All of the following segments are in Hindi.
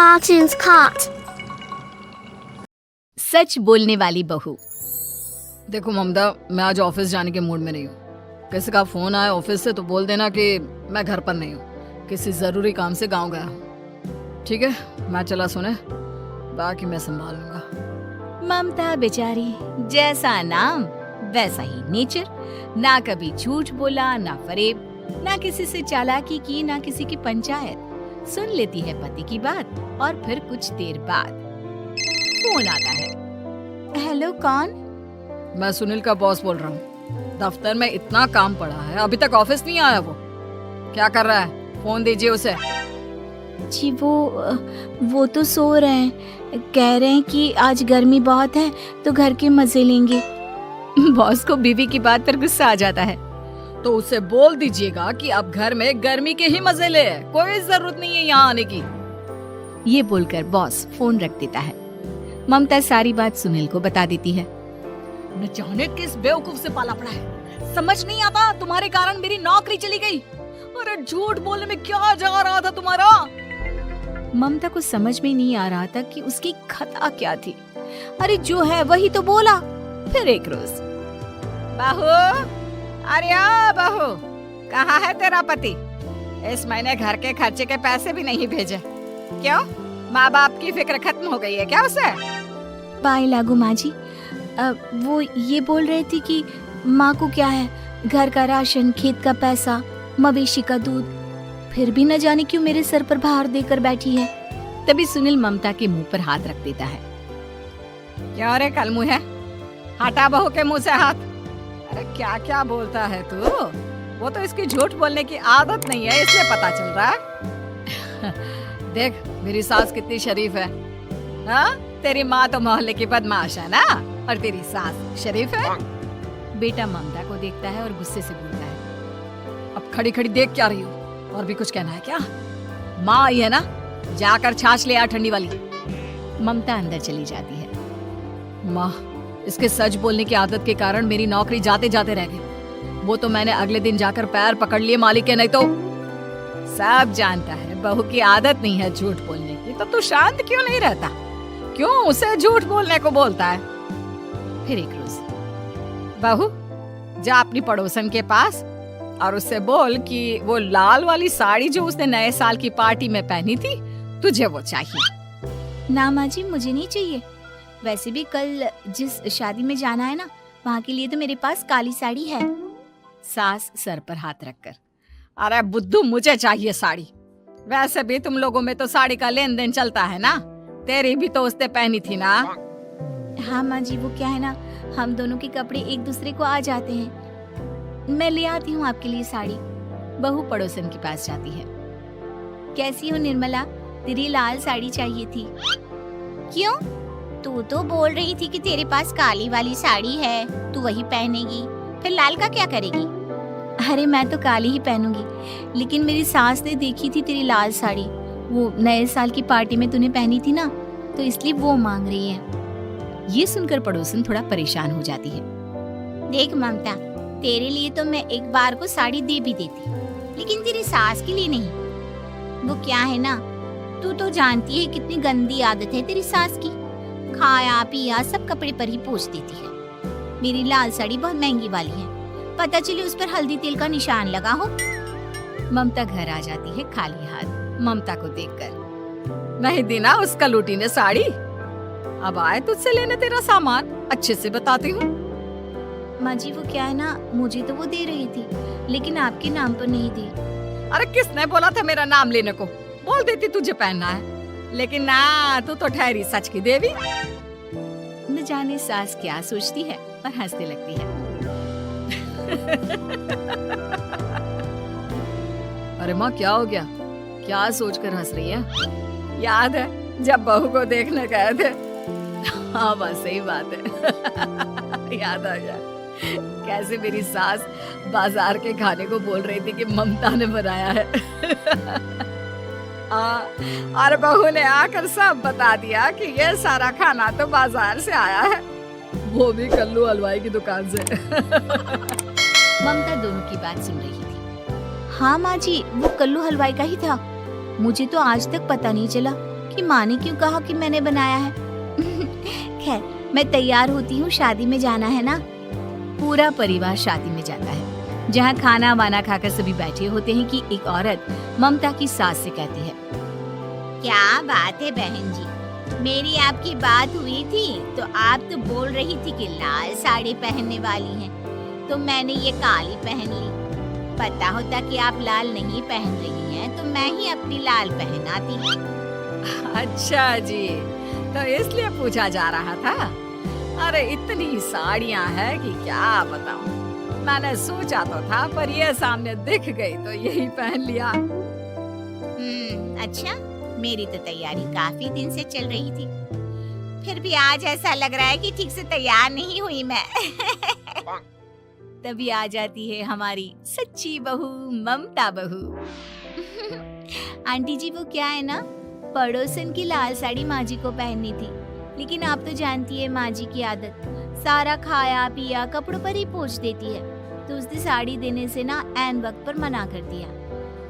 cartoons cut. सच बोलने वाली बहू। देखो ममता, मैं आज ऑफिस जाने के मूड में नहीं हूँ। किसी का फोन आया ऑफिस से तो बोल देना कि मैं घर पर नहीं हूँ, किसी जरूरी काम से गांव गया हूँ। ठीक है, मैं चला सोने, बाकी मैं संभाल लूंगा। ममता बेचारी, जैसा नाम वैसा ही नेचर। ना कभी झूठ बोला, ना फरेब, ना किसी से चालाकी की, ना किसी की पंचायत। सुन लेती है पति की बात और फिर कुछ देर बाद फोन आता है। हेलो, कौन? मैं सुनील का बॉस बोल रहा हूँ। दफ्तर में इतना काम पड़ा है, अभी तक ऑफिस नहीं आया। वो क्या कर रहा है? फोन दीजिए उसे। जी वो तो सो रहे हैं, कह रहे हैं कि आज गर्मी बहुत है तो घर के मजे लेंगे। बॉस को बीवी की बात पर गुस्सा आ जाता है। तो उसे बोल दीजिएगा कि अब घर में गर्मी के ही मजे ले, कोई जरूरत नहीं है यहाँ आने की। ये बोलकर बॉस फोन रख देता है। ममता सारी बात सुनील को बता देती है। न जाने किस बेवकूफ से पाला पड़ा है, समझ नहीं आता। तुम्हारे कारण मेरी नौकरी चली गई। अरे झूठ बोलने में क्या जा रहा था तुम्हारा? ममता को समझ में नहीं आ रहा था कि उसकी खता क्या थी। अरे जो है वही तो बोला। फिर एक रोज, बहू, अरे ओ बहू, कहाँ है तेरा पति? इस महीने घर के खर्चे के पैसे भी नहीं भेजे। क्यों, माँ बाप की फिक्र खत्म हो गई है क्या उसे? पाए लागू माँ जी, वो ये बोल रही थी कि माँ को क्या है, घर का राशन, खेत का पैसा, मवेशी का दूध, फिर भी न जाने क्यों मेरे सर पर भार देकर बैठी है। तभी सुनील ममता के मुंह पर हाथ रख देता है। क्यों रे कलमुँह है, हटा बहू के मुंह से हाथ। अरे क्या क्या बोलता है तू? वो तो इसकी झूठ बोलने की आदत नहीं है, इसलिए पता चल रहा है। देख मेरी सास कितनी शरीफ है। हाँ, तेरी माँ तो मोहल्ले की बदमाश है ना, और तेरी सास शरीफ है। बेटा ममता को देखता है और गुस्से से बोलता है। अब खड़ी खड़ी देख क्या रही हो? और भी कुछ कहना है क्या? माँ आई है ना, जाकर छाछ ले आ ठंडी वाली। ममता अंदर चली जाती है। माँ, इसके सच बोलने की आदत के कारण मेरी नौकरी जाते जाते रह गई। वो तो मैंने अगले दिन जाकर पैर पकड़ लिए मालिक के, नहीं तो। सब जानता है बहू की आदत नहीं है झूठ बोलने की, तो तू शांत क्यों नहीं रहता? क्यों उसे झूठ बोलने को बोलता है? फिर एक रोज, बहू, जा अपनी पड़ोसन के पास और उससे बोल कि वो लाल वाली साड़ी जो उसने नए साल की पार्टी में पहनी थी, तुझे वो चाहिए। ना माँ जी, मुझे नहीं चाहिए। वैसे भी कल जिस शादी में जाना है ना, वहाँ के लिए तो मेरे पास काली साड़ी है। सास सर पर हाथ रखकर, अरे बुद्धू, मुझे चाहिए साड़ी। वैसे भी तुम लोगों में तो साड़ी का लेन देन चलता है ना, तेरी भी तो उसने पहनी थी ना। हाँ माँ जी, वो क्या है ना, हम दोनों के कपड़े एक दूसरे को आ जाते हैं। मैं ले आती हूँ आपके लिए साड़ी। बहू पड़ोसन के पास जाती है। कैसी हो निर्मला, तेरी लाल साड़ी चाहिए थी। क्यों? तू तो बोल रही थी कि तेरे पास काली वाली साड़ी है, तू वही पहनेगी, फिर लाल का क्या करेगी? अरे मैं तो काली ही पहनूंगी, लेकिन मेरी सास ने देखी थी तेरी लाल साड़ी, वो नए साल की पार्टी में तूने पहनी थी ना, तो इसलिए वो मांग रही है। ये सुनकर पड़ोसन थोड़ा परेशान हो जाती है। देख ममता, तेरे लिए तो मैं एक बार को साड़ी दे भी देती, लेकिन तेरी सास के लिए नहीं। वो क्या है ना, तू तो जानती है कितनी गंदी आदत है तेरी सास की, खाया पिया सब कपड़े पर ही पोंछ देती है। मेरी लाल साड़ी बहुत महंगी वाली है, पता चले उस पर हल्दी तेल का निशान लगा हो। ममता घर आ जाती है खाली हाथ। ममता को देखकर, नहीं दी ना उसका लूटी ने साड़ी, अब आए तुझसे लेने तेरा सामान, अच्छे से बताती हूँ। माँ जी वो क्या है ना, मुझे तो वो दे रही थी, लेकिन आपके नाम पर नहीं दी। अरे किसने बोला था मेरा नाम लेने को? बोल देती तुझे पहनना है, लेकिन ना, तू तो ठहरी सच की देवी। न जाने सास क्या सोचती है और हंसने लगती है। अरे माँ, क्या हो गया? क्या सोचकर हंस रही है? याद है जब बहू को देखने गए थे? हाँ बस सही बात है। याद आ गया कैसे मेरी सास बाजार के खाने को बोल रही थी कि ममता ने बनाया है। और बहू ने आकर सब बता दिया कि ये सारा खाना तो बाजार से आया है, वो भी कल्लू हलवाई की दुकान से। ममता दोनों की बात सुन रही थी। हाँ माँ जी, वो कल्लू हलवाई का ही था। मुझे तो आज तक पता नहीं चला कि आपकी माँ ने क्यों कहा कि मैंने बनाया है? खैर, मैं तैयार होती हूँ, शादी में जाना है ना। पूरा परिवार शादी में जाता है, जहाँ खाना वाना खाकर सभी बैठे होते हैं कि एक औरत ममता की सास से कहती है, क्या बात है बहन जी, मेरी आपकी बात हुई थी तो आप तो बोल रही थी कि लाल साड़ी पहनने वाली हैं, तो मैंने ये काली पहन ली। पता होता कि आप लाल नहीं पहन रही हैं तो मैं ही अपनी लाल पहनाती। अच्छा जी, तो इसलिए पूछा जा रहा था। अरे इतनी साड़ियाँ हैं कि क्या बताऊं। मैंने सोचा तो था पर ये सामने दिख गई तो यही पहन लिया। अच्छा, मेरी तो तैयारी काफी दिन से चल रही थी, फिर भी आज ऐसा लग रहा है कि ठीक से तैयार नहीं हुई मैं। तभी आ जाती है हमारी सच्ची बहू ममता बहू। आंटी जी, वो क्या है ना, पड़ोसन की लाल साड़ी माँ जी को पहननी थी, लेकिन आप तो जानती है माँ जी की आदत, सारा खाया पिया कपड़ों पर ही पोंछ देती है, तो उसने साड़ी देने से ना ऐन वक्त पर मना कर दिया,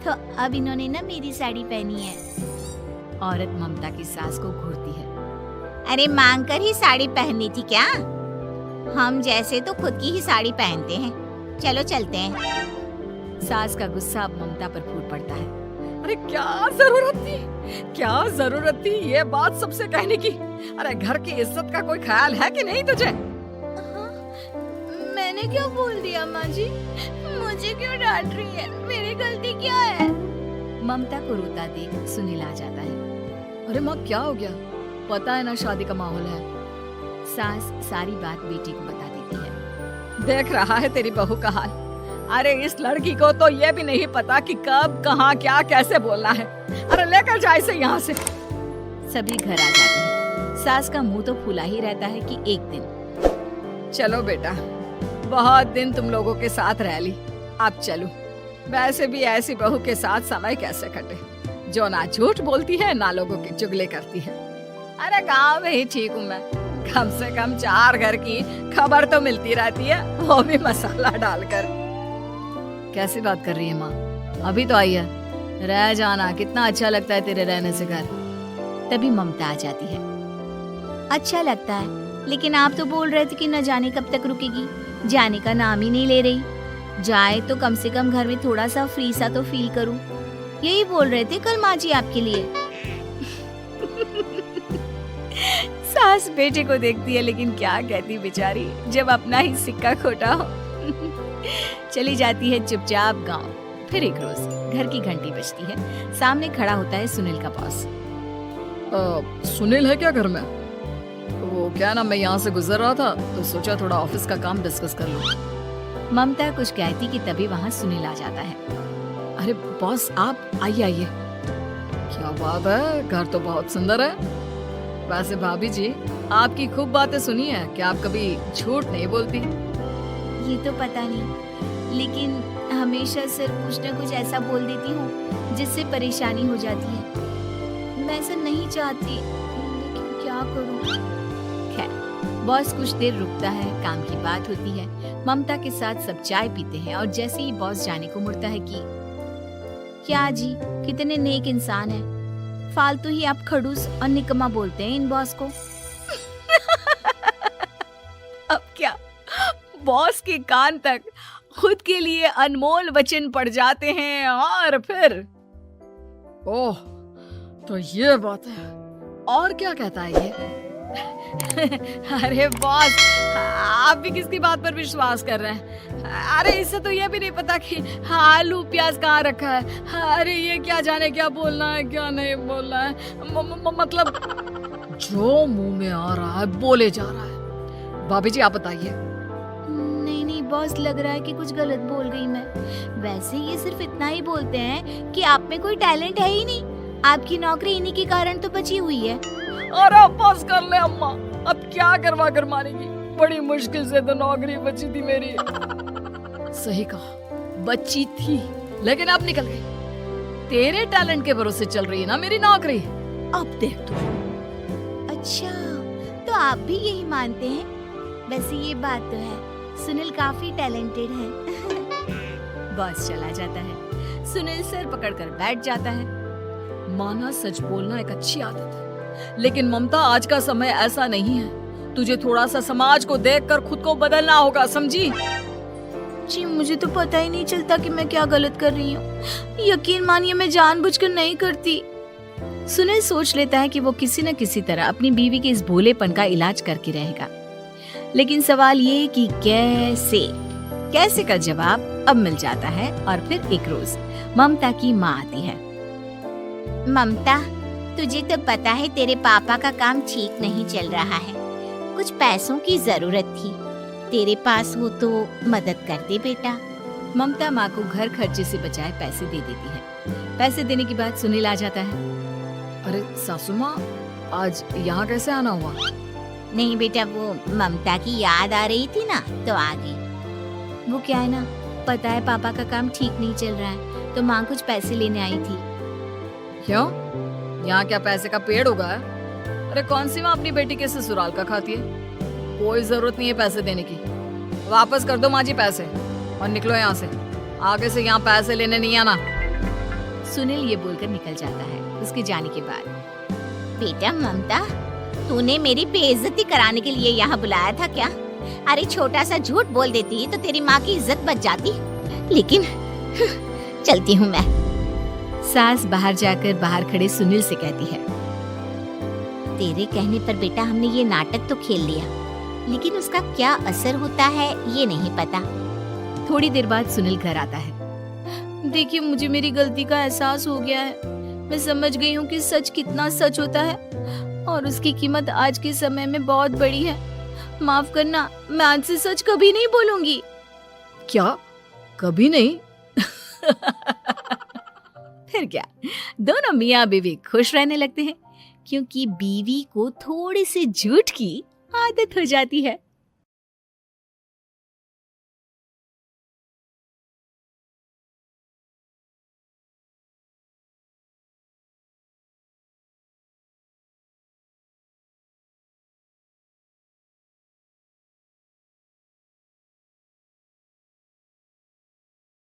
तो अब इन्होंने ना मेरी साड़ी पहनी है। औरत ममता की सास को घूरती है, अरे मांग कर ही साड़ी पहननी थी क्या? हम जैसे तो खुद की ही साड़ी पहनते हैं, चलो चलते हैं। सास का गुस्सा अब ममता पर फूट पड़ता है। अरे क्या जरूरत थी ये बात सबसे कहने की? अरे घर की इज्जत का कोई ख्याल है कि नहीं तुझे? मैंने क्या बोल दिया माँ जी? मुझे क्यों डांट रही है? मेरी गलती क्या है? ममता को रोता देख सुनील आ जाता है। अरे माँ, क्या हो गया? पता है ना शादी का माहौल है। सास सारी बात बेटी को बता देती है। देख रहा है तेरी बहू का हाल। अरे इस लड़की को तो ये भी नहीं पता कि कब कहाँ क्या कैसे बोलना है। अरे लेकर जा इसे यहाँ से। सभी घर आ जाते हैं। सास का मुंह तो फूला ही रहता है कि एक दिन, चलो बेटा, बहुत दिन तुम लोगों के साथ रह ली, अब चलो। वैसे भी ऐसी बहू के साथ समय कैसे कटे, जो ना झूठ बोलती है ना लोगों की चुगली करती है। अरे गांव में ही ठीक हूँ मैं, कम से कम 4 घर की खबर तो मिलती रहती है, वो भी मसाला डालकर। कैसी बात कर रही है माँ? अभी तो आई है, रह जाना, कितना अच्छा लगता है तेरे रहने से घर। तभी ममता आ जाती है। अच्छा लगता है, लेकिन आप तो बोल रहे थे कि न जाने कब तक रुकेगी, जाने का नाम ही नहीं ले रही। जाए तो कम से कम घर में थोड़ा सा फ्री सा तो फील करूं, यही बोल रहे थे कल माँ जी आपके लिए। सास बेटे को देखती है लेकिन क्या कहती बेचारी, जब अपना ही सिक्का खोटा हो। चली जाती है चुपचाप गांव। फिर एक रोज घर की घंटी बजती है। सामने खड़ा होता है सुनील का बॉस। सुनील है क्या घर में? वो क्या ना, मैं यहाँ से गुजर रहा था तो सोचा थोड़ा ऑफिस का काम डिस्कस कर लूं। ममता कुछ कहती कि तभी वहाँ सुनील आ जाता है। अरे बॉस, आप आइए आइए। क्या बात है, घर तो बहुत सुंदर है। वैसे भाभी जी, आपकी खूब बातें सुनी है कि आप कभी झूठ नहीं बोलती। ये तो पता नहीं, लेकिन हमेशा सिर्फ कुछ न कुछ ऐसा बोल देती हूँ जिससे परेशानी हो जाती है। मैं ऐसा नहीं चाहती, लेकिन क्या करूँ। खैर, बॉस कुछ देर रुकता है, काम की बात होती है। ममता के साथ सब चाय पीते हैं और जैसे ही बॉस जाने को मुड़ता है कि क्या जी, कितने नेक इंसान हैं, फालतू ही आप खड़ूस और निकम्मा बोलते हैं इन बॉस को। अब क्या, बॉस के कान तक खुद के लिए अनमोल वचन पड़ जाते हैं और फिर। ओह, तो ये बात है। और क्या कहता है ये? अरे बॉस, आप भी किसकी बात पर विश्वास कर रहे हैं? अरे इससे तो ये भी नहीं पता कि आलू प्याज कहाँ रखा है। अरे ये क्या जाने क्या बोलना है क्या नहीं बोलना है। मतलब जो मुंह में आ रहा है बोले जा रहा है। भाभी जी, आप बताइए। नहीं बॉस, लग रहा है कि कुछ गलत बोल गई मैं। वैसे ये सिर्फ इतना ही बोलते हैं कि आप में कोई टैलेंट है ही नहीं, आपकी नौकरी इन्हीं के कारण तो बची हुई है। अरे बस कर ले अम्मा, अब क्या करवा कर मारेगी, बड़ी मुश्किल से तो नौकरी बची थी मेरी। सही कहा, बच्ची थी लेकिन अब निकल गई। तेरे टैलेंट के भरोसे चल रही है ना मेरी नौकरी, अब देख तू। अच्छा, तो आप भी यही मानते हैं? वैसे ये बात तो है, सुनील काफी टैलेंटेड है। बॉस चला जाता है। सुनील सर पकड़कर बैठ जाता है। माना सच बोलना एक अच्छी आदत है, लेकिन ममता आज का समय ऐसा नहीं है। तुझे थोड़ा सा समाज को देखकर खुद को बदलना होगा, समझी? जी मुझे तो पता ही नहीं चलता कि मैं क्या गलत कर रही हूँ। यकीन मानिए मैं जानबूझकर नहीं करती। सुनील सोच लेता है कि वो किसी न किसी तरह अपनी बीवी के इस भोलेपन का इलाज करके रहेगा, लेकिन सवाल ये कि कैसे का जवाब अब मिल जाता है। और फिर एक रोज ममता की माँ आती है। ममता, तुझे तो पता है तेरे पापा का काम ठीक नहीं चल रहा है, कुछ पैसों की जरूरत थी, तेरे पास हो तो मदद कर दे बेटा। ममता माँ को घर खर्चे से बचाए पैसे दे देती है। पैसे देने के बाद सुनील आ जाता है। अरे सासू माँ, आज यहाँ कैसे आना हुआ? नहीं बेटा, वो ममता की याद आ रही थी ना तो आ गई। वो क्या है ना, पता है पापा का काम ठीक नहीं चल रहा है तो माँ कुछ पैसे लेने आई थी। क्यों? यहाँ क्या पैसे का पेड़ उगा है? अरे कौन सी माँ अपनी बेटी के ससुराल का खाती है? कोई जरूरत नहीं है पैसे देने की। वापस कर दो माँ जी पैसे और निकलो यहाँ से। आगे से यहाँ पैसे लेने नहीं आना। सुनील ये बोलकर निकल जाता है। उसके जाने के बाद, बेटा ममता, तूने मेरी बेइज्जती कराने के लिए यहाँ बुलाया था क्या? अरे छोटा सा झूठ बोल देती तो तेरी माँ की इज्जत बच जाती, लेकिन चलती हूँ मैं। सास बाहर जाकर बाहर खड़े सुनील से कहती है, तेरे कहने पर बेटा हमने ये नाटक तो खेल लिया, लेकिन उसका क्या असर होता है ये नहीं पता। थोड़ी देर बाद सुनील घर आता है। देखिए मुझे मेरी गलती का एहसास हो गया है। मैं समझ गई हूँ कि सच कितना सच होता है और उसकी कीमत आज के समय में बहुत बड़ी है। माफ करना, मैं आज से सच कभी नहीं बोलूंगी। क्या? कभी नहीं? फिर क्या, दोनों मियाँ बीवी खुश रहने लगते हैं, क्योंकि बीवी को थोड़ी सी झूठ की आदत हो जाती है।